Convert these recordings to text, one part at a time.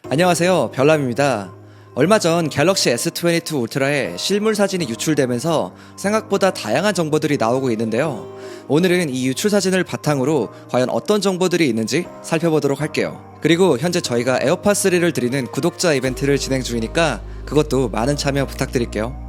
안녕하세요, 별남입니다. 얼마 전 갤럭시 S22 울트라의 실물 사진이 유출되면서 생각보다 다양한 정보들이 나오고 있는데요. 오늘은 이 유출 사진을 바탕으로 과연 어떤 정보들이 있는지 살펴보도록 할게요. 그리고 현재 저희가 에어팟3를 드리는 구독자 이벤트를 진행 중이니까 그것도 많은 참여 부탁드릴게요.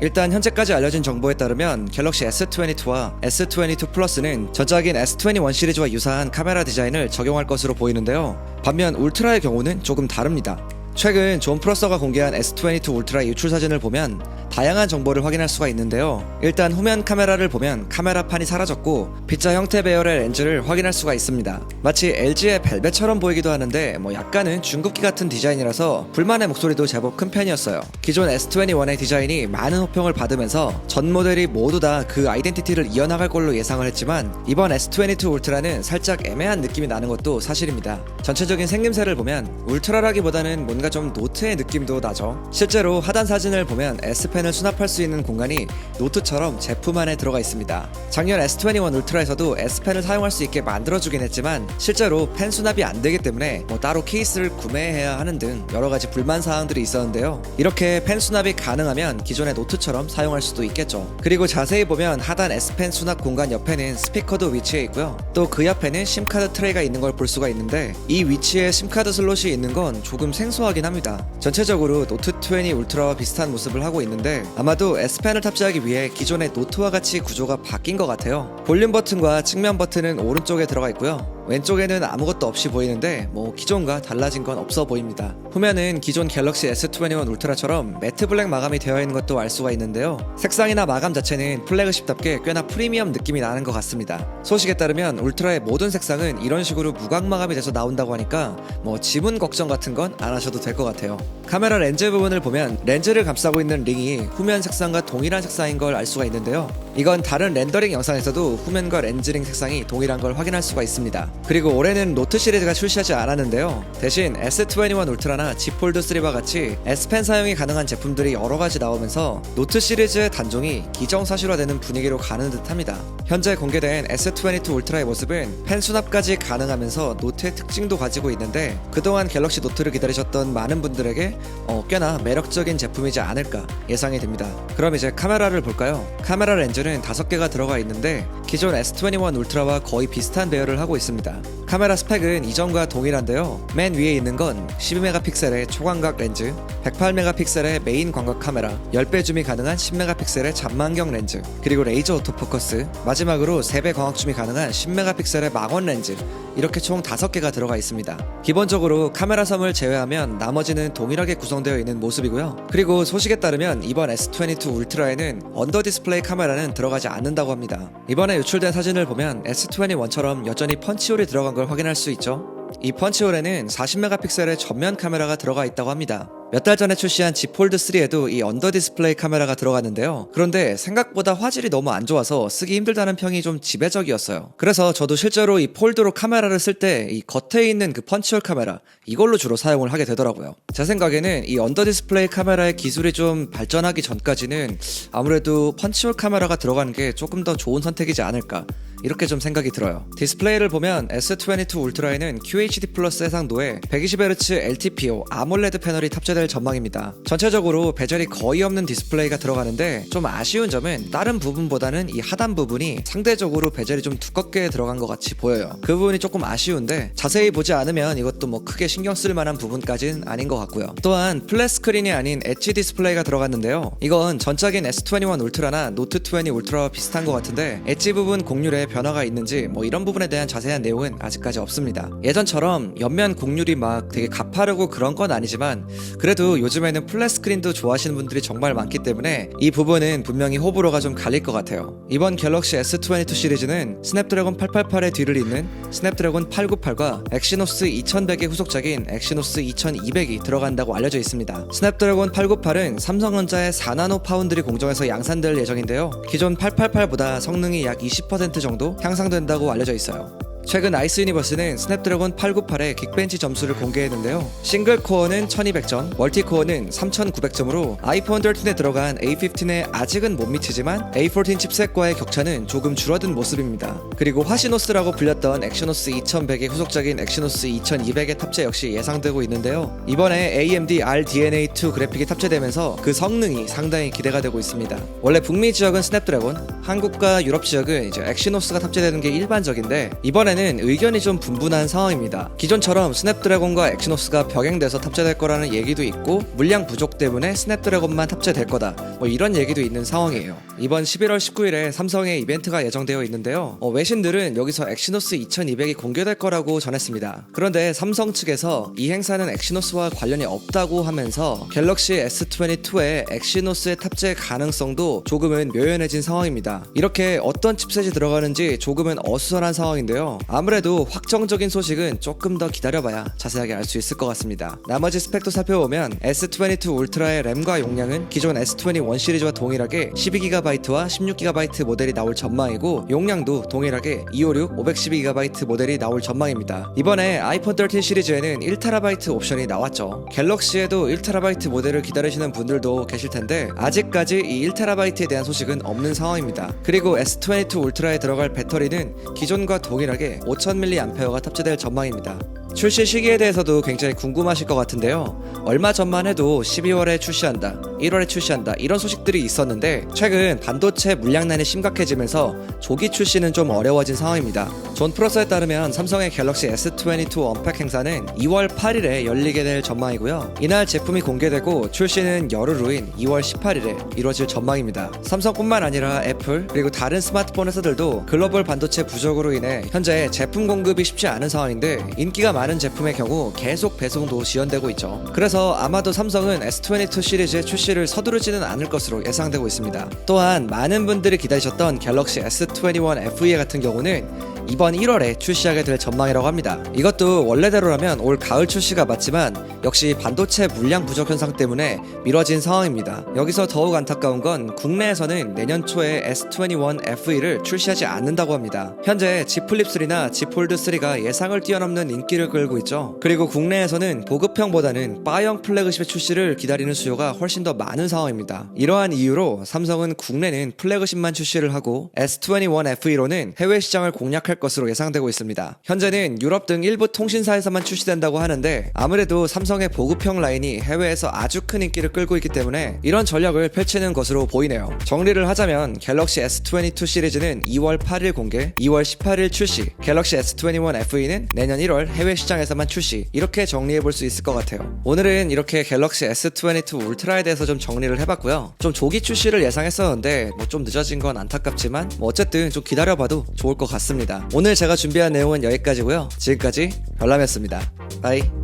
일단 현재까지 알려진 정보에 따르면 갤럭시 S22와 S22 플러스는 전작인 S21 시리즈와 유사한 카메라 디자인을 적용할 것으로 보이는데요. 반면 울트라의 경우는 조금 다릅니다. 최근 존 프로서가 공개한 S22 울트라 유출 사진을 보면 다양한 정보를 확인할 수가 있는데요. 일단 후면 카메라를 보면 카메라판이 사라졌고 B자 형태 배열의 렌즈를 확인할 수가 있습니다. 마치 LG의 벨벳처럼 보이기도 하는데 약간은 중국기 같은 디자인이라서 불만의 목소리도 제법 큰 편이었어요. 기존 S21의 디자인이 많은 호평을 받으면서 전 모델이 모두 다 그 아이덴티티를 이어나갈 걸로 예상을 했지만 이번 S22 울트라는 살짝 애매한 느낌이 나는 것도 사실입니다. 전체적인 생김새를 보면 울트라라기보다는 뭔가 좀 노트의 느낌도 나죠. 실제로 하단 사진을 보면 S펜을 수납할 수 있는 공간이 노트처럼 제품 안에 들어가 있습니다. 작년 S21 울트라에서도 S펜을 사용할 수 있게 만들어주긴 했지만 실제로 펜 수납이 안 되기 때문에 따로 케이스를 구매해야 하는 등 여러가지 불만 사항들이 있었는데요. 이렇게 펜 수납이 가능하면 기존의 노트처럼 사용할 수도 있겠죠. 그리고 자세히 보면 하단 S펜 수납 공간 옆에는 스피커도 위치해 있고요. 또 그 옆에는 심카드 트레이가 있는 걸 볼 수가 있는데 이 위치에 심카드 슬롯이 있는 건 조금 생소하긴 합니다. 전체적으로 노트20 울트라와 비슷한 모습을 하고 있는데 아마도 S펜을 탑재하기 위해 기존의 노트와 같이 구조가 바뀐 것 같아요. 볼륨 버튼과 측면 버튼은 오른쪽에 들어가 있고요. 왼쪽에는 아무것도 없이 보이는데 기존과 달라진 건 없어 보입니다. 후면은 기존 갤럭시 S21 울트라처럼 매트 블랙 마감이 되어 있는 것도 알 수가 있는데요. 색상이나 마감 자체는 플래그십답게 꽤나 프리미엄 느낌이 나는 것 같습니다. 소식에 따르면 울트라의 모든 색상은 이런 식으로 무광 마감이 돼서 나온다고 하니까 지문 걱정 같은 건 안 하셔도 될 것 같아요. 카메라 렌즈 부분을 보면 렌즈를 감싸고 있는 링이 후면 색상과 동일한 색상인 걸 알 수가 있는데요. 이건 다른 렌더링 영상에서도 후면과 렌즈링 색상이 동일한 걸 확인할 수가 있습니다. 그리고 올해는 노트 시리즈가 출시하지 않았는데요. 대신 S21 울트라나 Z 폴드 3와 같이 S펜 사용이 가능한 제품들이 여러가지 나오면서 노트 시리즈의 단종이 기정사실화되는 분위기로 가는 듯합니다. 현재 공개된 S22 울트라의 모습은 펜 수납까지 가능하면서 노트의 특징도 가지고 있는데 그동안 갤럭시 노트를 기다리셨던 많은 분들에게 꽤나 매력적인 제품이지 않을까 예상이 됩니다. 그럼 이제 카메라를 볼까요? 카메라 렌즈는 5개가 들어가 있는데 기존 S21 울트라와 거의 비슷한 배열을 하고 있습니다. 카메라 스펙은 이전과 동일한데요. 맨 위에 있는 건 12메가픽셀의 초광각 렌즈, 108메가픽셀의 메인 광각 카메라, 10배 줌이 가능한 10메가픽셀의 잔망경 렌즈, 그리고 레이저 오토포커스, 마지막으로 3배 광학 줌이 가능한 10메가픽셀의 망원 렌즈, 이렇게 총 5개가 들어가 있습니다. 기본적으로 카메라 섬을 제외하면 나머지는 동일하게 구성되어 있는 모습이고요. 그리고 소식에 따르면 이번 S22 울트라에는 언더 디스플레이 카메라는 들어가지 않는다고 합니다. 이번에 유출된 사진을 보면 S21처럼 여전히 펀치홀이 들어간 걸 확인할 수 있죠. 이 펀치홀에는 40메가픽셀의 전면 카메라가 들어가 있다고 합니다. 몇 달 전에 출시한 Z 폴드 3에도 이 언더 디스플레이 카메라가 들어갔는데요. 그런데 생각보다 화질이 너무 안 좋아서 쓰기 힘들다는 평이 좀 지배적이었어요. 그래서 저도 실제로 이 폴드로 카메라를 쓸 때 이 겉에 있는 그 펀치홀 카메라 이걸로 주로 사용을 하게 되더라고요. 제 생각에는 이 언더 디스플레이 카메라의 기술이 좀 발전하기 전까지는 아무래도 펀치홀 카메라가 들어가는 게 조금 더 좋은 선택이지 않을까 이렇게 좀 생각이 들어요. 디스플레이를 보면 S22 울트라에는 QHD 플러스 해상도에 120Hz LTPO 아몰레드 패널이 탑재될 전망입니다. 전체적으로 베젤이 거의 없는 디스플레이가 들어가는데 좀 아쉬운 점은 다른 부분보다는 이 하단 부분이 상대적으로 베젤이 좀 두껍게 들어간 것 같이 보여요. 그 부분이 조금 아쉬운데 자세히 보지 않으면 이것도 크게 신경 쓸 만한 부분까지는 아닌 것 같고요. 또한 플랫 스크린이 아닌 엣지 디스플레이가 들어갔는데요. 이건 전작인 S21 울트라나 노트20 울트라와 비슷한 것 같은데 엣지 부분 곡률에 변화가 있는지 이런 부분에 대한 자세한 내용은 아직까지 없습니다. 예전처럼 옆면 곡률이 되게 가파르고 그런 건 아니지만 그래도 요즘에는 플랫 스크린도 좋아하시는 분들이 정말 많기 때문에 이 부분은 분명히 호불호가 좀 갈릴 것 같아요. 이번 갤럭시 S22 시리즈는 스냅드래곤 888의 뒤를 잇는 스냅드래곤 898과 엑시노스 2100의 후속작인 엑시노스 2200이 들어간다고 알려져 있습니다. 스냅드래곤 898은 삼성전자의 4나노 파운드리 공정에서 양산될 예정인데요. 기존 888보다 성능이 약 20% 정도 향상된다고 알려져 있어요. 최근 아이스 유니버스는 스냅드래곤 898의 긱벤치 점수를 공개했는데요. 싱글 코어는 1200점, 멀티 코어는 3900점으로 아이폰 13에 들어간 A15에 아직은 못 미치지만 A14 칩셋과의 격차는 조금 줄어든 모습입니다. 그리고 화시노스라고 불렸던 엑시노스 2100의 후속작인 엑시노스 2200의 탑재 역시 예상되고 있는데요. 이번에 AMD RDNA2 그래픽이 탑재되면서 그 성능이 상당히 기대가 되고 있습니다. 원래 북미 지역은 스냅드래곤, 한국과 유럽 지역은 이제 엑시노스가 탑재되는 게 일반적인데 이번에는 의견이 좀 분분한 상황입니다. 기존처럼 스냅드래곤과 엑시노스가 병행돼서 탑재될 거라는 얘기도 있고 물량 부족 때문에 스냅드래곤만 탑재될 거다 뭐 이런 얘기도 있는 상황이에요. 이번 11월 19일에 삼성의 이벤트가 예정되어 있는데요. 외신들은 여기서 엑시노스 2200이 공개될 거라고 전했습니다. 그런데 삼성 측에서 이 행사는 엑시노스와 관련이 없다고 하면서 갤럭시 S22의 엑시노스의 탑재 가능성도 조금은 묘연해진 상황입니다. 이렇게 어떤 칩셋이 들어가는지 조금은 어수선한 상황인데요. 아무래도 확정적인 소식은 조금 더 기다려봐야 자세하게 알 수 있을 것 같습니다. 나머지 스펙도 살펴보면 S22 울트라의 램과 용량은 기존 S21 시리즈와 동일하게 12GB와 16GB 모델이 나올 전망이고 용량도 동일하게 256, 512GB 모델이 나올 전망입니다. 이번에 아이폰 13 시리즈에는 1TB 옵션이 나왔죠. 갤럭시에도 1TB 모델을 기다리시는 분들도 계실 텐데 아직까지 이 1TB에 대한 소식은 없는 상황입니다. 그리고 S22 울트라에 들어갈 배터리는 기존과 동일하게 5000mAh가 탑재될 전망입니다. 출시 시기에 대해서도 굉장히 궁금하실 것 같은데요. 얼마 전만 해도 12월에 출시한다, 1월에 출시한다 이런 소식들이 있었는데 최근 반도체 물량난이 심각해지면서 조기 출시는 좀 어려워진 상황입니다. 존 프로서에 따르면 삼성의 갤럭시 S22 언팩 행사는 2월 8일에 열리게 될 전망이고요. 이날 제품이 공개되고 출시는 열흘 후인 2월 18일에 이루어질 전망입니다. 삼성뿐만 아니라 애플 그리고 다른 스마트폰 회사들도 글로벌 반도체 부족으로 인해 현재 제품 공급이 쉽지 않은 상황인데 인기가 많은 제품의 경우 계속 배송도 지연되고 있죠. 그래서 아마도 삼성은 S22 시리즈의 출시를 서두르지는 않을 것으로 예상되고 있습니다. 또한 많은 분들이 기다리셨던 갤럭시 S21 FE 같은 경우는 이번 1월에 출시하게 될 전망이라고 합니다. 이것도 원래대로라면 올 가을 출시가 맞지만 역시 반도체 물량 부족 현상 때문에 미뤄진 상황입니다. 여기서 더욱 안타까운 건 국내에서는 내년 초에 S21 FE를 출시하지 않는다고 합니다. 현재 Z 플립 3나 Z 폴드 3가 예상을 뛰어넘는 인기를 끌고 있죠. 그리고 국내에서는 보급형보다는 바형 플래그십의 출시를 기다리는 수요가 훨씬 더 많은 상황입니다. 이러한 이유로 삼성은 국내는 플래그십만 출시를 하고 S21 FE로는 해외 시장을 공략할 것으로 예상되고 있습니다. 현재는 유럽 등 일부 통신사에서만 출시된다고 하는데 아무래도 삼성의 보급형 라인이 해외에서 아주 큰 인기를 끌고 있기 때문에 이런 전략을 펼치는 것으로 보이네요. 정리를 하자면 갤럭시 S22 시리즈는 2월 8일 공개, 2월 18일 출시, 갤럭시 S21 FE는 내년 1월 해외 시장에서만 출시 이렇게 정리해볼 수 있을 것 같아요. 오늘은 이렇게 갤럭시 S22 울트라에 대해서 좀 정리를 해봤고요. 좀 조기 출시를 예상했었는데 좀 늦어진 건 안타깝지만 어쨌든 좀 기다려봐도 좋을 것 같습니다. 오늘 제가 준비한 내용은 여기까지고요. 지금까지 별남이었습니다. 바이.